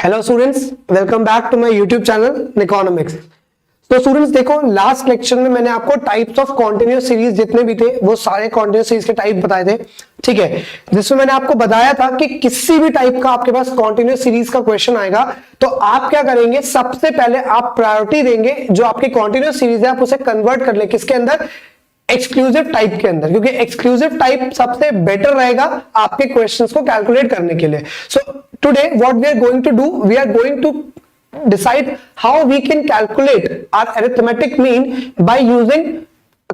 Hello students, welcome back to my YouTube channel economics. तो students देखो, last lecture में मैंने आपको टाइप्स ऑफ कॉन्टिन्यूअस सीरीज जितने भी थे वो सारे कॉन्टिन्यूअस सीरीज के टाइप बताए थे, ठीक है। जिसमें मैंने आपको बताया था कि किसी भी टाइप का आपके पास कॉन्टिन्यूअस सीरीज का क्वेश्चन आएगा तो आप क्या करेंगे, सबसे पहले आप प्रायोरिटी देंगे जो आपकी कॉन्टिन्यूअस सीरीज है आप उसे कन्वर्ट कर ले किसके अंदर, एक्सक्लूसिव टाइप के अंदर, क्योंकि एक्सक्लूसिव टाइप सबसे बेटर रहेगा आपके क्वेश्चंस को कैलकुलेट करने के लिए। So today what we are going to do, we are going to decide how we can calculate our arithmetic mean by using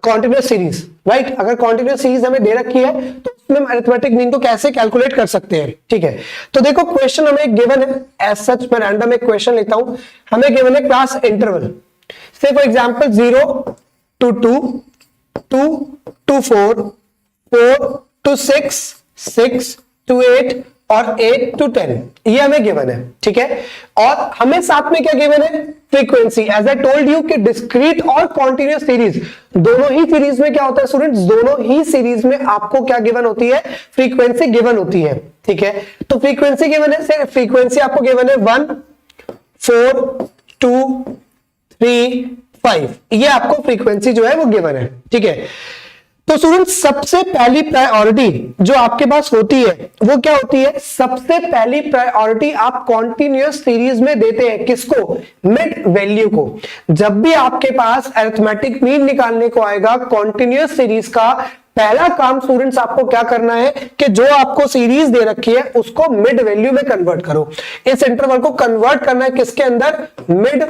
continuous series, right? अगर continuous series हमें दे रखी है तो उसमें हम arithmetic mean को कैसे कैलकुलेट कर सकते हैं, ठीक है। तो देखो क्वेश्चन हमें गिवन है, एज सच मैं रैंडम एक क्वेश्चन लेता हूं, हमें गिवन है क्लास इंटरवल, से for example 0 to 2, 2 to 4, 4 to 6, 6 to 8 और 8 to 10, ये हमें गिवन है, ठीक है। और हमें साथ में क्या गिवन है, frequency. As I told you कि डिस्क्रीट और कॉन्टिन्यूअस सीरीज दोनों ही सीरीज में क्या होता है स्टूडेंट्स, दोनों ही सीरीज में आपको क्या गिवन होती है, फ्रीक्वेंसी गिवन होती है, ठीक है। तो फ्रीक्वेंसी गिवन है, सिर्फ फ्रीक्वेंसी आपको गिवन है 1, 4, 2, 3, 5, ये आपको फ्रीक्वेंसी जो है वो गिवन है, ठीक है। तो स्टूडेंट सबसे पहली प्रायोरिटी जो आपके पास होती है वो क्या होती है, सबसे पहली प्रायोरिटी आप कॉन्टिन्यूअस सीरीज में देते हैं किसको, मिड वैल्यू को। जब भी आपके पास अरिथमेटिक मीन निकालने को आएगा कॉन्टिन्यूअस सीरीज का, पहला काम स्टूडेंट्स आपको क्या करना है कि जो आपको सीरीज दे रखी है उसको मिड वैल्यू में कन्वर्ट करो। इस इंटरवल को कन्वर्ट करना है किसके अंदर, मिड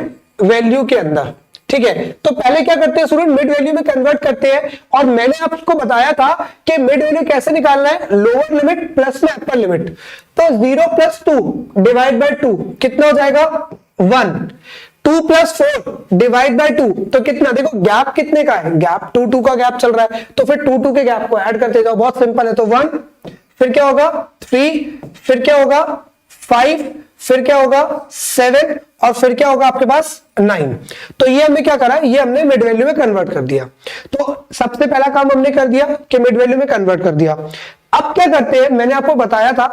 वैल्यू के अंदर, ठीक है। तो पहले क्या करते हैं स्टूडेंट, मिड वैल्यू में कन्वर्ट करते हैं। और मैंने आपको बताया था कि मिड वैल्यू कैसे निकालना है, लोअर लिमिट प्लस में अपर लिमिट। तो 0 + 2 डिवाइड बाय 2 कितना हो जाएगा, 1। 2 + 4 डिवाइड बाय 2 तो कितना, देखो गैप कितने का है, गैप 2 2 का गैप चल रहा है, तो फिर 2 2 के गैप को ऐड करते जाओ, बहुत सिंपल है। तो 1, फिर क्या होगा 3, फिर क्या होगा 5, फिर क्या होगा 7 और फिर क्या होगा आपके पास 9। तो ये हमने क्या करा, ये हमने मिड वैल्यू में कन्वर्ट कर दिया। तो सबसे पहला काम हमने कर दिया कि मिड वैल्यू में कन्वर्ट कर दिया। अब क्या करते हैं, मैंने आपको बताया था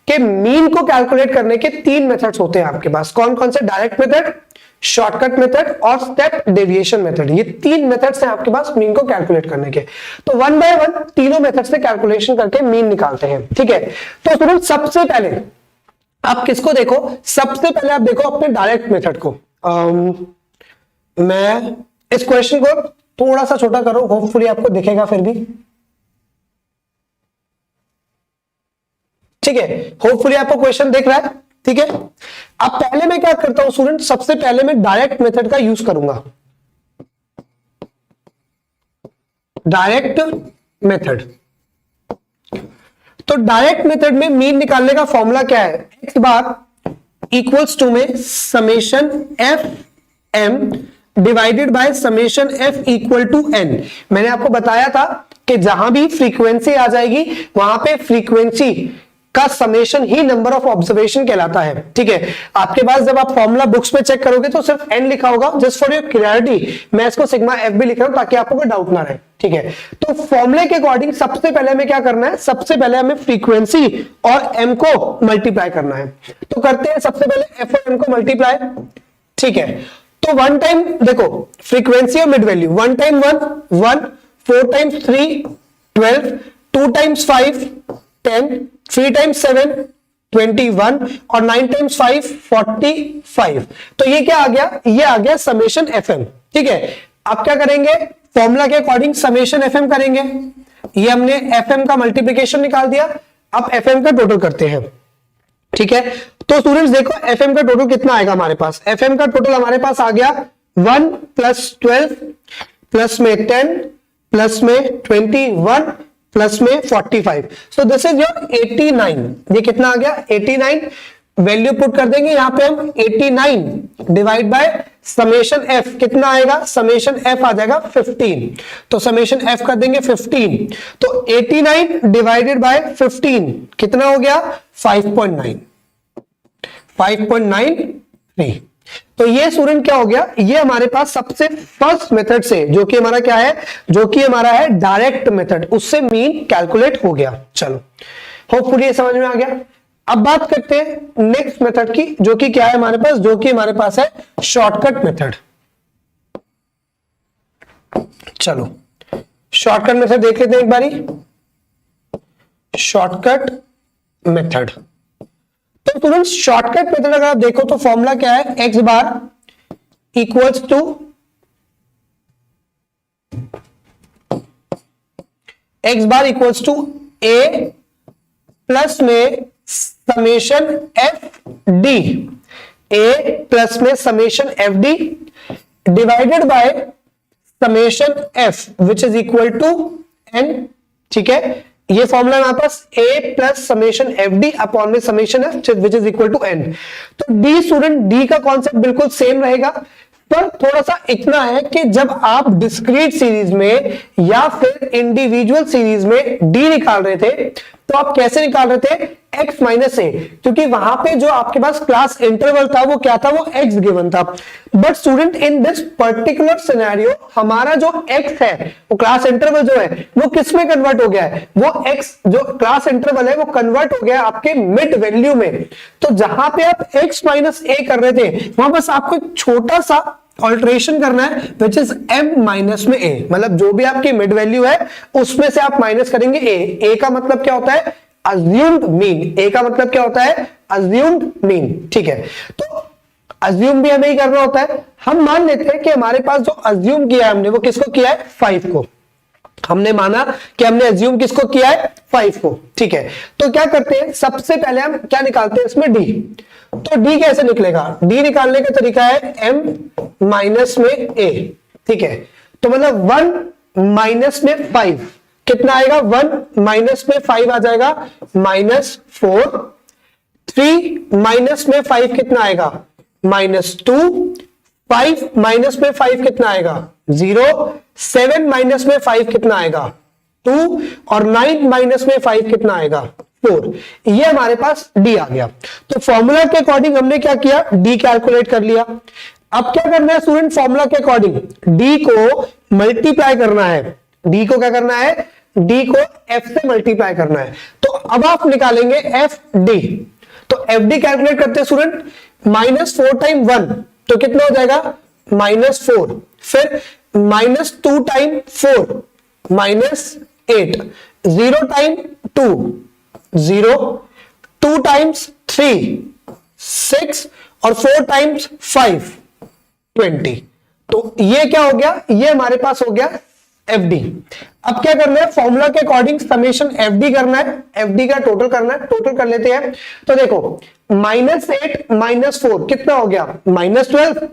कि मीन को कैलकुलेट करने के 3 मेथड्स होते हैं आपके पास। कौन कौन से, डायरेक्ट मेथड, शॉर्टकट मेथड और स्टेप डेविएशन मेथड। ये 3 मेथड्स हैं आपके पास मीन को कैलकुलेट करने के। तो 1 बाय 1 तीनों मेथड से कैलकुलेशन करके मीन निकालते हैं, ठीक है। तो स्टूडेंट सबसे पहले आप किसको देखो, सबसे पहले आप देखो अपने डायरेक्ट मेथड को। मैं इस क्वेश्चन को थोड़ा सा छोटा करूं, होपफुली आपको दिखेगा फिर भी, ठीक है। होपफुली आपको क्वेश्चन दिख रहा है, ठीक है। अब पहले मैं क्या करता हूं स्टूडेंट, सबसे पहले मैं डायरेक्ट मेथड का यूज करूंगा। डायरेक्ट मेथड, तो डायरेक्ट मेथड में मीन निकालने का फॉर्मूला क्या है, x बार इक्वल्स टू में summation f m divided by summation f equal to n. मैंने आपको बताया था कि जहां भी फ्रीक्वेंसी आ जाएगी वहां पे फ्रीक्वेंसी का summation he number of observation कहलाता है, ठीक है। आपके पास जब आप फॉर्मूला बुक्स में चेक करोगे तो सिर्फ एन लिखा होगा, जस्ट फॉर योर क्लियरिटी मैं इसको सिग्मा एफ भी लिख रहा हूं ताकि आपको कोई डाउट ना रहे, ठीक है। तो फॉर्मूले के अकॉर्डिंग सबसे पहले हमें क्या करना है, सबसे पहले हमें फ्रीक्वेंसी और एम को मल्टीप्लाई करना है। तो करते हैं सबसे पहले एफ और एम को मल्टीप्लाई, ठीक है। तो 1 टाइम देखो फ्रीक्वेंसी और mid value, 1 time 1 1, 4 times 3 12, 2 times 5 10, 3 times 7 21 और 9 टाइम्स 5 45। तो ये क्या आ गया, ये आ गया समेशन एफएम, ठीक है। अब क्या करेंगे, फॉर्मूला के अकॉर्डिंग समेशन एफएम करेंगे। ये हमने एफएम का मल्टीप्लिकेशन निकाल दिया, अब एफएम का टोटल करते हैं, ठीक है। तो स्टूडेंट्स देखो एफएम का टोटल कितना आएगा हमारे पास, एफएम का टोटल हमारे पास आ गया 1 + 12 प्लस में 10 प्लस में 21 प्लस में 45। So this is your 89। ये कितना आ गया 89, वैल्यू पुट कर देंगे यहां पे हम 89 डिवाइड बाय समेशन एफ कितना आएगा, समेशन एफ आ जाएगा 15। तो समेशन एफ कर देंगे 15, तो 89 डिवाइडेड बाय 15 कितना हो गया 5.9, 5.93। तो ये स्टूडेंट क्या हो गया, ये हमारे पास सबसे फर्स्ट मेथड से जो कि हमारा क्या है, जो कि हमारा है डायरेक्ट मेथड, उससे मीन कैलकुलेट हो गया। चलो होपफुली ये समझ में आ गया। अब बात करते हैं नेक्स्ट मेथड की, जो कि क्या है हमारे पास, जो कि हमारे पास है शॉर्टकट मेथड। चलो शॉर्टकट मेथड देख लेते हैं एक बारी। शॉर्टकट मेथड, तो स्टूडेंट्स शॉर्टकट मेथड अगर आप देखो तो फॉर्मूला क्या है, x bar equals to A plus में summation f d, A plus में summation f d divided by summation f which is equal to n. ठीक है, ये फॉर्मूला हमारे पास A plus summation f d upon में summation f which is equal to n. तो d student, d का concept बिल्कुल सेम रहेगा, पर थोड़ा सा इतना है कि जब आप डिस्क्रीट सीरीज में या फिर इंडिविजुअल सीरीज में डी निकाल रहे थे तो आप कैसे निकाल रहे थे, x माइनस ए, क्योंकि वहां पे जो आपके पास क्लास इंटरवल था वो क्या था, वो x गिवन था। But student in this particular scenario हमारा जो x है, वो क्लास इंटरवल जो है वो किस में कन्वर्ट हो गया है, वो x जो क्लास इंटरवल है वो कन्वर्ट हो गया आपके मिड वैल्यू में। तो जहां पे आप x माइनस ए कर रहे थे वहां बस आपको एक छोटा सा ऑल्टरेशन करना है विच इज m माइनस में a, मतलब जो भी आपकी मिड वैल्यू है उसमें से आप माइनस करेंगे a का मतलब क्या होता है, अज्यूम्ड मीन। a का मतलब क्या होता है, अज्यूम्ड मीन। ठीक है, तो अज्यूम भी हमें ही करना होता है। हम मान लेते हैं कि हमारे पास जो अज्यूम किया है हमने वो किसको किया है, 5 को। हमने माना कि हमने अज्यूम किसको किया है, 5 को। ठीक है, तो क्या करते हैं, सबसे पहले हम क्या निकालते हैं इसमें, डी। तो डी कैसे निकलेगा, डी निकालने का तरीका है m माइनस में a। ठीक है, तो मतलब 1 माइनस में 5 कितना आएगा, 1 माइनस में 5 आ जाएगा -4। 3 माइनस में 5 कितना आएगा, -2। 5 माइनस में 5 कितना आएगा, 0। 7 माइनस में 5 कितना आएगा, 2। और 9 माइनस में 5 कितना आएगा, 4। ये हमारे पास डी आ गया। तो फॉर्मूला के अकॉर्डिंग हमने क्या किया, डी कैलकुलेट कर लिया। अब क्या करना है स्टूडेंट, फॉर्मूला के अकॉर्डिंग डी को मल्टीप्लाई करना है। डी को क्या करना है, डी को एफ से मल्टीप्लाई करना है। तो अब आप निकालेंगे एफ डी। तो एफ डी कैलकुलेट करते हैं स्टूडेंट, -4 टाइम 1 तो कितना हो जाएगा, -4। फिर -2 टाइम 4 -8। 0 टाइम 2 0। 2 टाइम्स 3 6 और 4 टाइम्स 5 20। तो ये क्या हो गया, ये हमारे पास हो गया एफ डी। अब क्या करना है, फॉर्मूला के अकॉर्डिंग समेशन एफ डी करना है, एफ डी का टोटल करना है। टोटल कर लेते हैं, तो देखो -8 -4 कितना हो गया, -12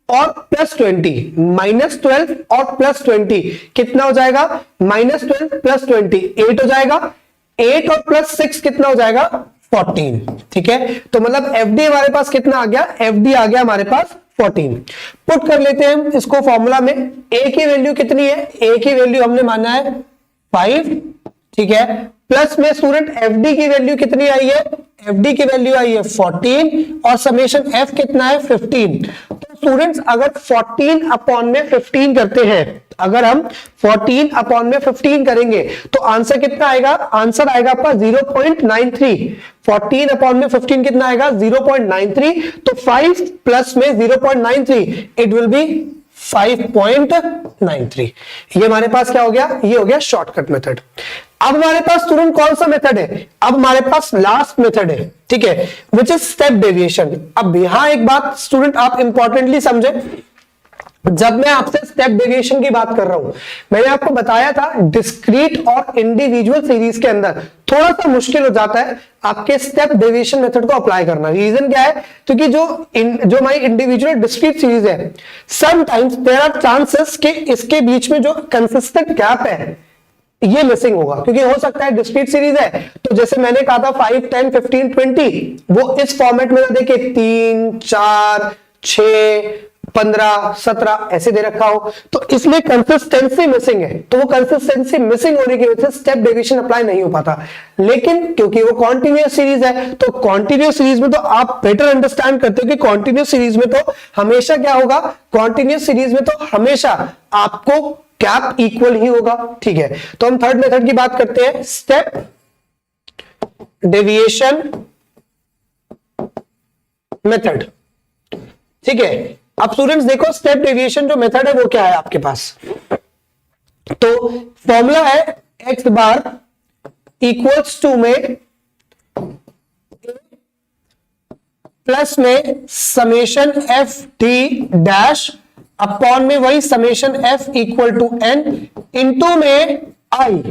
और +20। -12 और +20 कितना हो जाएगा, -12 +20 8 हो जाएगा। 8 और +6 कितना हो जाएगा, 14। ठीक है, तो मतलब एफ डी हमारे पास कितना आ गया, एफ डी आ गया हमारे पास 14। पुट कर लेते हैं हम इसको फॉर्मूला में। ए की वैल्यू कितनी है, ए की वैल्यू हमने माना है 5। ठीक है, प्लस में स्टूडेंट एफ डी की वैल्यू कितनी आई है, एफ डी की वैल्यू आई है 14 और समेशन एफ कितना है 15। तो स्टूडेंट्स अगर 14 अपॉन में 15 करते हैं, अगर हम 14 अपॉन में 15 करेंगे तो आंसर कितना आएगा, आंसर आएगा आपका 0.93। 14 अपॉन में 15 कितना आएगा, 0.93। तो 5 प्लस में 0.93 इट विल बी 5.93। ये हमारे पास क्या हो गया, ये हो गया शॉर्टकट मेथड। अब हमारे पास स्टूडेंट कौन सा मेथड है, अब हमारे पास लास्ट मेथड है। ठीक है, विच इज स्टेप डेविएशन। अब यहां एक बात स्टूडेंट आप इंपॉर्टेंटली समझे, जब मैं आपसे स्टेप डेविएशन की बात कर रहा हूं, मैंने आपको बताया था डिस्क्रीट और इंडिविजुअल सीरीज के अंदर थोड़ा सा मुश्किल हो जाता है आपके स्टेप डेविएशन मेथड को अप्लाई करना। रीजन क्या है, क्योंकि जो हमारी इंडिविजुअल डिस्क्रीट सीरीज है, समटाइम्स देयर आर चांसेस कि इसके बीच में जो कंसिस्टेंट गैप है ये मिसिंग होगा, क्योंकि हो सकता है डिस्क्रीट सीरीज है तो जैसे मैंने कहा था 5 10 15 20 वो इस फॉर्मेट में देखे 3 4 6 15 17 ऐसे दे रखा हो, तो इसमें कंसिस्टेंसी मिसिंग है। तो वो कंसिस्टेंसी मिसिंग होने की वजह से स्टेप डेविएशन अप्लाई नहीं हो पाता। लेकिन क्योंकि वो कॉन्टिन्यूअस सीरीज है, तो कॉन्टिन्यूअस सीरीज में तो आप बेटर अंडरस्टैंड करते हो कि कॉन्टिन्यूअस सीरीज में तो हमेशा क्या होगा, कॉन्टिन्यूअस सीरीज में तो हमेशा आपको गैप इक्वल ही होगा। ठीक है, तो हम थर्ड मेथड की बात करते हैं, स्टेप डेविएशन मेथड। ठीक है, अब स्टूडेंट्स देखो स्टेप डेविएशन जो मेथड है वो क्या है आपके पास। तो फॉर्मूला है x बार इक्वल्स टू में प्लस में summation f d dash upon में वही summation f equal to n into में आई,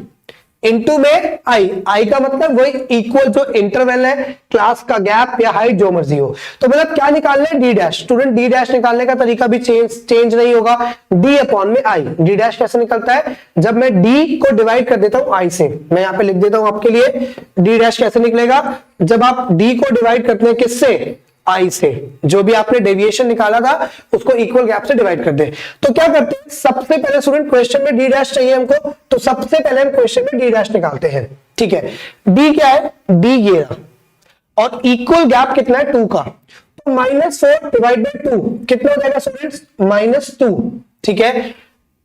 इंटू में आई का मतलब वही इक्वल जो इंटरवल है, क्लास का गैप या हाइट जो मर्जी हो। तो मतलब क्या निकालना है, D dash. Student D dash निकालने का तरीका भी चेंज नहीं होगा, डी अपॉन में आई। डी डैश कैसे निकलता है, जब मैं डी को डिवाइड कर देता हूं आई से। मैं यहां पे लिख देता हूं आपके लिए, डी डैश कैसे निकलेगा, जब आप डी को डिवाइड करते हैं किससे, आई से। जो भी आपने डेविएशन निकाला था उसको इक्वल गैप से डिवाइड कर दे। तो क्या करते हैं, सबसे पहले स्टूडेंट क्वेश्चन में डी डैश चाहिए हमको, तो सबसे पहले हम क्वेश्चन में डी डैश निकालते हैं। ठीक है, डी क्या है, डी ये रहा, और इक्वल गैप कितना है, 2 का। तो -4 डिवाइड बाई 2 कितना हो जाएगा स्टूडेंट्स, -2। ठीक है,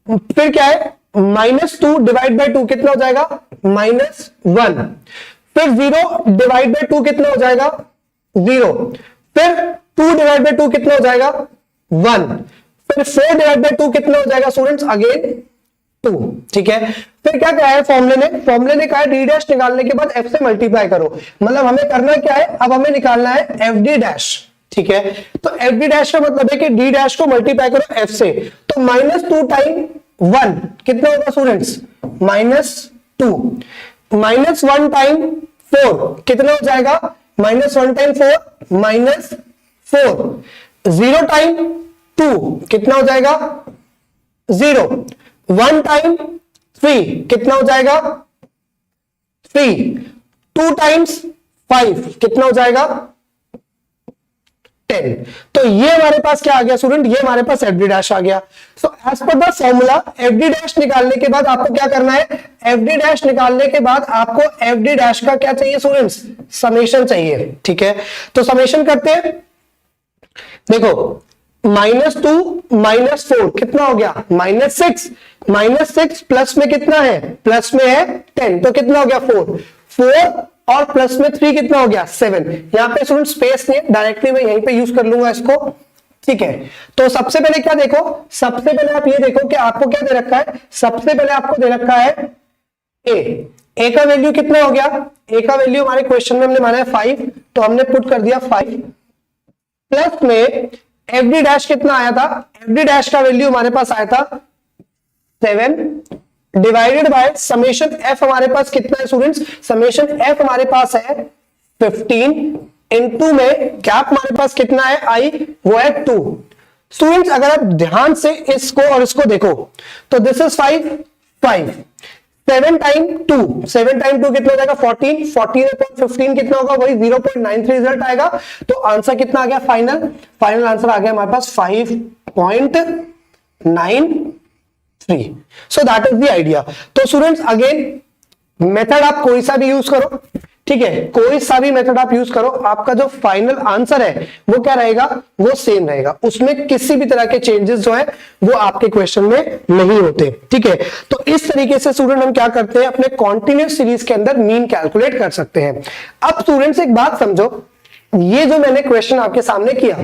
फिर क्या है, -2 डिवाइड बाई 2 कितना हो जाएगा, -1। फिर 0 डिवाइड बाई 2 कितना हो जाएगा, 0। फिर 2 डिवाइड बाई 2 कितना हो जाएगा, 1। फिर 4 डिवाइड बाई 2 कितना हो जाएगा स्टूडेंट्स, अगेन 2। ठीक है, फिर क्या कहा है फॉर्मूले ने कहा है डी डैश निकालने के बाद एफ से मल्टीप्लाई करो। मतलब हमें करना क्या है, अब हमें निकालना है एफ डी डैश। ठीक है, तो एफ डी डैश का मतलब है कि डी डैश को मल्टीप्लाई करो एफ से। तो -2 टाइम 1 कितना होगा स्टूडेंट्स, -2। -1 टाइम 4 कितना हो जाएगा, -1 टाइम 4 -4। 0 टाइम 2 कितना हो जाएगा, 0। 1 टाइम 3 कितना हो जाएगा, 3। 2 टाइम्स 5 कितना हो जाएगा, 10। तो ये हमारे पास क्या आ गया स्टूडेंट, ये हमारे पास एफ डी डैश आ गया। So as per the formula f d dash निकालने के बाद आपको क्या करना है, एफ डी डैश निकालने के बाद आपको एफ डी डैश का क्या चाहिए स्टूडेंट्स, समेशन चाहिए। ठीक है, तो समेशन करते हैं। देखो -2 -4 कितना हो गया, -6। -6 प्लस में कितना है, प्लस में है 10, तो कितना हो गया 4 और प्लस में 3 कितना हो गया, 7। यहां पे स्टूडेंट स्पेस नहीं, डायरेक्टली मैं यहीं पे यूज कर लूंगा इसको। ठीक है, तो सबसे पहले क्या देखो, सबसे पहले आप ये देखो कि आपको क्या दे रखा है, सबसे पहले आपको दे रखा है ए का वैल्यू कितना हो गया, ए का वैल्यू हमारे क्वेश्चन में हमने माना है 5, तो हमने पुट कर दिया 5। प्लस में एफ डी डैश कितना आया था, एफ डी डैश का वैल्यू हमारे पास आया था 7 डिवाइडेड बाय समेशन एफ हमारे पास कितना है स्टूडेंट्स, समेशन एफ हमारे पास है 15 इनटू में गैप हमारे पास कितना है आई, वो है 2। स्टूडेंट्स अगर आप ध्यान से इसको और इसको देखो तो दिस इज 5 7 टाइम 2 कितना हो जाएगा 14 15 कितना होगा, वही 0.93 रिजल्ट आएगा। तो आंसर कितना आ गया, फाइनल आंसर आ गया हमारे पास 5.93। So that is the idea. तो स्टूडेंट्स अगेन मेथड आप कोई सा भी यूज करो, ठीक है, कोई सा भी मेथड आप यूज करो, आपका जो फाइनल आंसर है वो क्या रहेगा, वो सेम रहेगा। उसमें किसी भी तरह के चेंजेस जो है वो आपके क्वेश्चन में नहीं होते। ठीक है, तो इस तरीके से स्टूडेंट हम क्या करते हैं, अपने कॉन्टिन्यूस सीरीज के अंदर मीन कैलकुलेट कर सकते हैं। अब स्टूडेंट्स एक बात समझो, ये जो मैंने क्वेश्चन आपके सामने किया,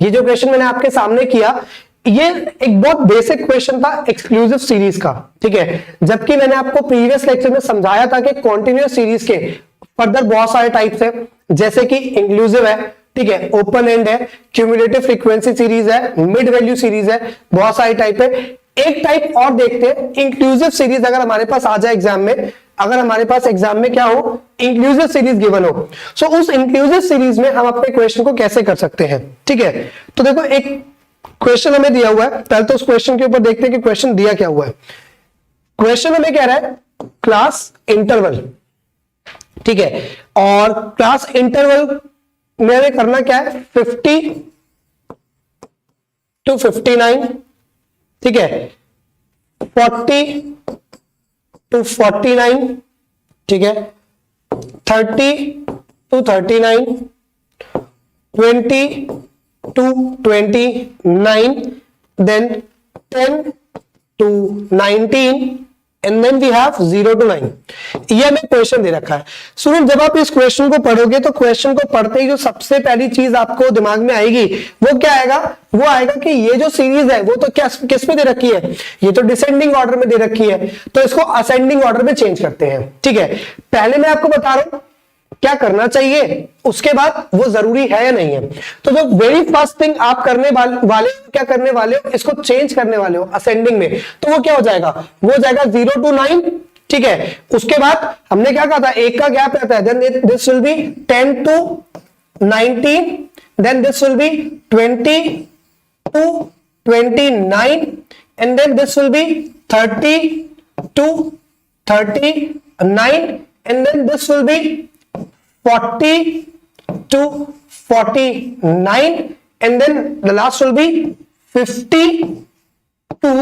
ये जो क्वेश्चन मैंने आपके सामने किया, ये एक बहुत बेसिक क्वेश्चन था एक्सक्लूसिव सीरीज का। ठीक है, जबकि मैंने आपको प्रीवियस लेक्चर में समझाया था कि कॉन्टिन्यूअस सीरीज के फर्दर बहुत सारे टाइप्स है, जैसे कि इंक्लूसिव है, ठीक है, ओपन एंड है, क्यूमुलेटिव फ्रीक्वेंसी सीरीज है, मिड वैल्यू सीरीज है, बहुत सारे टाइप है। एक टाइप और देखते हैं, इंक्लूसिव सीरीज अगर हमारे पास आ जाए एग्जाम में, अगर हमारे पास एग्जाम में क्या हो, इंक्लूसिव सीरीज गिवन हो, सो उस इंक्लूसिव सीरीज में हम अपने क्वेश्चन को कैसे कर सकते हैं। ठीक है, तो देखो एक क्वेश्चन हमें दिया हुआ है, पहले तो उस क्वेश्चन के ऊपर देखते हैं कि क्वेश्चन दिया क्या हुआ है। क्वेश्चन हमें कह रहा है क्लास इंटरवल, ठीक है, और क्लास इंटरवल में हमें करना क्या है, 50 to 59, ठीक है, 40 to 49, ठीक है, 30 to 39, 20 to 29, then 10 to 19, and then we have 0 to 9। ये हमें क्वेश्चन दे रखा है। स्टूडेंट जब आप इस क्वेश्चन को पढ़ोगे तो क्वेश्चन को पढ़ते ही जो सबसे पहली चीज आपको दिमाग में आएगी वो क्या आएगा, वो आएगा कि ये जो सीरीज है वो तो क्या किस में दे रखी है, ये तो डिसेंडिंग ऑर्डर में दे रखी है, तो इसको असेंडिंग ऑर्डर में चेंज करते हैं। ठीक है, पहले मैं आपको बता रहा हूं क्या करना चाहिए, उसके बाद वो जरूरी है या नहीं है। तो जो वेरी फर्स्ट थिंग आप करने वाले क्या करने वाले हो, इसको चेंज करने वाले हो असेंडिंग में, तो वो क्या हो जाएगा, वो हो जाएगा 0 to 9। ठीक है, उसके बाद हमने क्या कहा था, एक का गैप रहता है, then this will be 10 to 19, then this will be 20 to 29, and then this will be 30 to 39, and then this will be 40 to 49, and then the last will be 50 to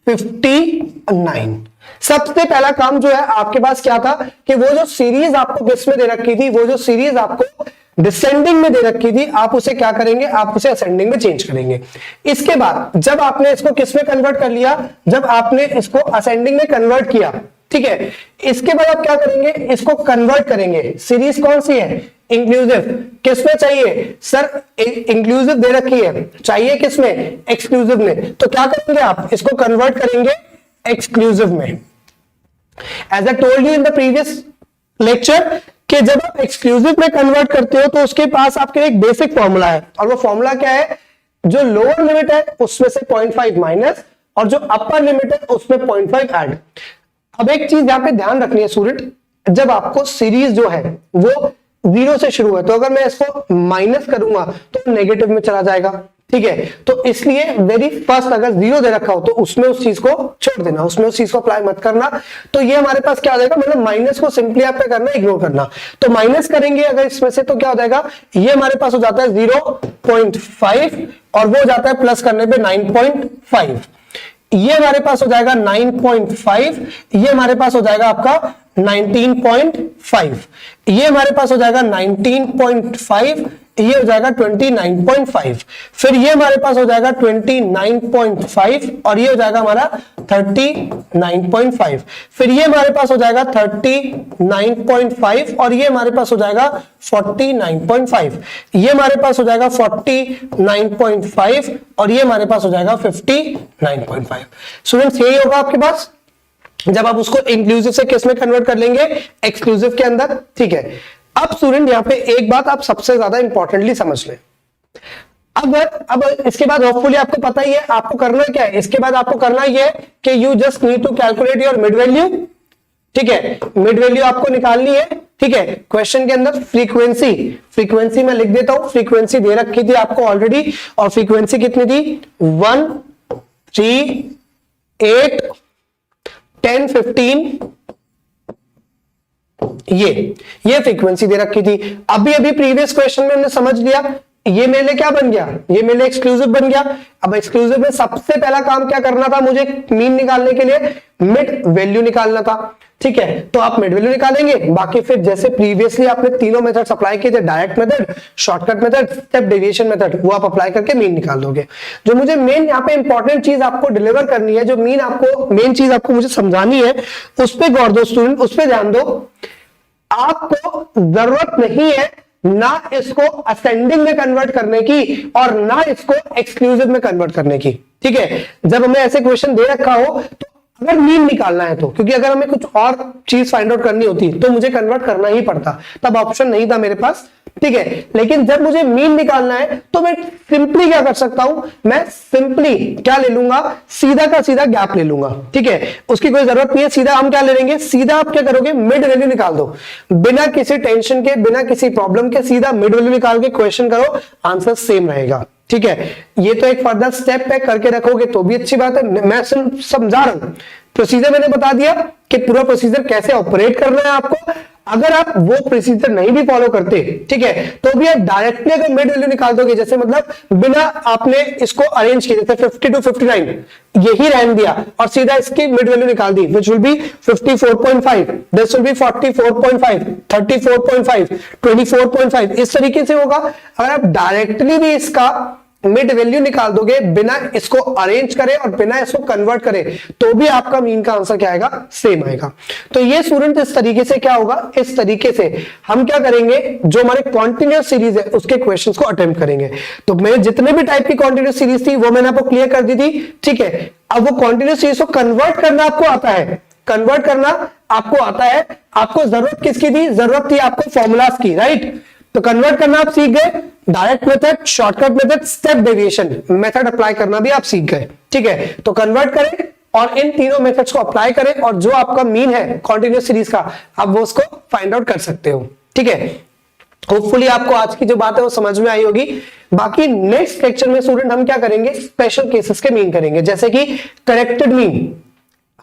59। सबसे पहला काम जो है आपके पास क्या था कि वो जो सीरीज आपको किस में दे रखी थी, वो जो सीरीज आपको डिसेंडिंग में दे रखी थी, आप उसे क्या करेंगे, आप उसे असेंडिंग में चेंज करेंगे। इसके बाद जब आपने इसको किस में कन्वर्ट कर लिया, जब आपने इसको असेंडिंग में कन्वर्ट किया, ठीक है, इसके बाद आप क्या करेंगे, इसको कन्वर्ट करेंगे। सीरीज कौन सी है, इंक्लूसिव। किसमें चाहिए सर, इंक्लूसिव दे रखी है, चाहिए किसमें, एक्सक्लूसिव में। तो क्या करेंगे आप, इसको कन्वर्ट करेंगे एक्सक्लूसिव में। As I told you in the previous lecture कि जब आप एक्सक्लूसिव में कन्वर्ट करते हो तो उसके पास आपके एक बेसिक फॉर्मूला है, और वो फॉर्मूला क्या है, जो लोअर लिमिट है उसमें से 0.5 माइनस और जो अपर लिमिट है उसमें 0.5 ऐड। अब एक चीज यहां पे ध्यान रखनी है स्टूडेंट, जब आपको सीरीज जो है वो 0 से शुरू है, तो अगर मैं इसको माइनस करूंगा तो नेगेटिव में चला जाएगा। ठीक है, तो इसलिए वेरी फर्स्ट अगर 0 दे रखा हो तो उसमें उस चीज को छोड़ देना, उसमें उस चीज को अप्लाई मत करना। तो ये हमारे पास क्या आ जाएगा, मतलब माइनस को सिंपली आप क्या करना, इग्नोर करना। तो माइनस करेंगे अगर इसमें से तो क्या हो जाएगा, ये हमारे पास हो जाता है 0.5 और वो हो जाता है प्लस करने पे 9.5। ये हमारे पास हो जाएगा 9.5, ये हमारे पास हो जाएगा आपका 19.5, ये हमारे पास हो जाएगा 19.5, ये हो जाएगा 29.5, फिर ये हमारे पास हो जाएगा 29.5 और ये हो जाएगा हमारा 39.5, फिर ये हमारे पास हो जाएगा 39.5 और ये हमारे पास हो जाएगा 49.5, ये हमारे पास हो जाएगा 49.5 और ये हमारे पास हो जाएगा 59.5। स्टूडेंट्स यही होगा आपके पास जब आप उसको इंक्लूसिव से किस में कन्वर्ट कर लेंगे, एक्सक्लूसिव के अंदर। ठीक है, अब स्टूडेंट यहां पे एक बात आप सबसे ज्यादा इंपॉर्टेंटली समझ लें। अब इसके बाद होपफुली आपको पता ही है आपको करना क्या है, इसके बाद आपको करना ये है कि you just need to calculate your mid value. ठीक है, मिड वैल्यू आपको निकालनी है। ठीक है, क्वेश्चन के अंदर फ्रीक्वेंसी मैं लिख देता हूं, फ्रीक्वेंसी दे रखी थी आपको ऑलरेडी, और फ्रीक्वेंसी कितनी थी, 1, 3, 8, 10, 15, ये फ्रीक्वेंसी दे रखी थी। अभी प्रीवियस क्वेश्चन में हमने समझ लिया, ये मेरे लिए क्या बन गया, ये मेरे लिए एक्सक्लूसिव बन गया। अब एक्सक्लूसिव में सबसे पहला काम क्या करना था, मुझे मीन निकालने के लिए मिड वैल्यू निकालना था। ठीक है, तो आप मिड वैल्यू निकालेंगे, बाकी फिर जैसे प्रीवियसली आपने तीनों मेथड्स अप्लाई किए थे, direct method, shortcut method, step deviation method, वो आप अप्लाई करके मीन निकाल दोगे। जो मुझे मेन यहाँ पे इंपॉर्टेंट चीज आपको डिलीवर करनी है, जो मेन चीज आपको मुझे समझानी है, उस पर गौर दो स्टूडेंट, उस पर ध्यान दो। आपको जरूरत नहीं है ना इसको असेंडिंग में कन्वर्ट करने की और ना इसको एक्सक्लूसिव में कन्वर्ट करने की। ठीक है, जब हमें ऐसे क्वेश्चन दे रखा हो तो अगर मीन निकालना है तो, क्योंकि अगर हमें कुछ और चीज फाइंड आउट करनी होती तो मुझे कन्वर्ट करना ही पड़ता, तब ऑप्शन नहीं था मेरे पास। ठीक है, लेकिन जब मुझे मीन निकालना है तो मैं सिंपली क्या कर सकता हूं, मैं सिंपली क्या ले लूंगा, सीधा का सीधा गैप ले लूंगा। ठीक है, उसकी कोई जरूरत नहीं है, सीधा हम क्या ले लेंगे, सीधा आप क्या करोगे, मिड वैल्यू निकाल दो, बिना किसी टेंशन के, बिना किसी प्रॉब्लम के, सीधा मिड वैल्यू निकाल के क्वेश्चन करो, आंसर सेम रहेगा। ठीक है, ये तो एक फर्दर स्टेप पे करके रखोगे तो भी अच्छी बात है, मैं समझा रहा हूं। प्रोसीजर मैंने बता दिया कि पूरा प्रोसीजर कैसे ऑपरेट करना है आपको। अगर आप वो प्रोसीजर नहीं भी फॉलो करते, ठीक है, तो भी आप डायरेक्टली अगर मिड वैल्यू निकाल दोगे, जैसे मतलब बिना आपने इसको अरेंज किया, जैसे 50 to 59 यही रहने दिया और सीधा इसकी मिड वैल्यू निकाल दी, which will be 54.5, this will be 44.5, 34.5, 24.5, इस तरीके से होगा। अगर आप डायरेक्टली भी इसका मिड वैल्यू निकाल दोगे बिना इसको अरेंज करे और बिना इसको कन्वर्ट करे, तो भी आपका मीन का आंसर क्या आएगा, सेम आएगा। तो ये स्टूडेंट इस तरीके से क्या होगा, इस तरीके से हम क्या करेंगे, जो हमारे कॉन्टिन्यूअस सीरीज है उसके क्वेश्चंस को अटेम्प्ट करेंगे। तो मैंने जितने भी टाइप की कॉन्टिन्यूअस सीरीज थी वो मैंने आपको क्लियर कर दी थी, ठीक है। अब वो कॉन्टिन्यूअस सीरीज को कन्वर्ट करना आपको आता है, कन्वर्ट करना आपको आता है। आपको जरूरत किसकी थी, जरूरत थी आपको फॉर्मूलाज की, राइट। तो कन्वर्ट करना आप सीख गए, direct method, shortcut method, step deviation method apply करना भी आप सीख गए, ठीक है। तो कन्वर्ट करें और इन तीनों मेथड्स को अप्लाई करें और जो आपका मीन है कॉन्टिन्यूअस सीरीज का, आप वो उसको फाइंड आउट कर सकते हो, ठीक है। होपफुली आपको आज की जो बात है वो समझ में आई होगी। बाकी नेक्स्ट लेक्चर में स्टूडेंट हम क्या करेंगे, स्पेशल केसेस के मीन करेंगे, जैसे कि करेक्टेड मीन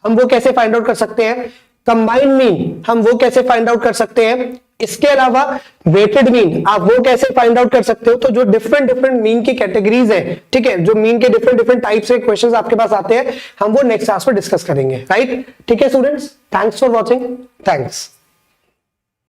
हम वो कैसे फाइंड आउट कर सकते हैं, कंबाइंड मीन हम वो कैसे फाइंड आउट कर सकते हैं, इसके अलावा वेटेड मीन आप वो कैसे फाइंड आउट कर सकते हो। तो जो डिफरेंट मीन की कैटेगरीज है, ठीक है, जो मीन के डिफरेंट टाइप्स के क्वेश्चंस आपके पास आते हैं, हम वो नेक्स्ट क्लास में डिस्कस करेंगे, राइट। ठीक है students, thanks for watching, thanks.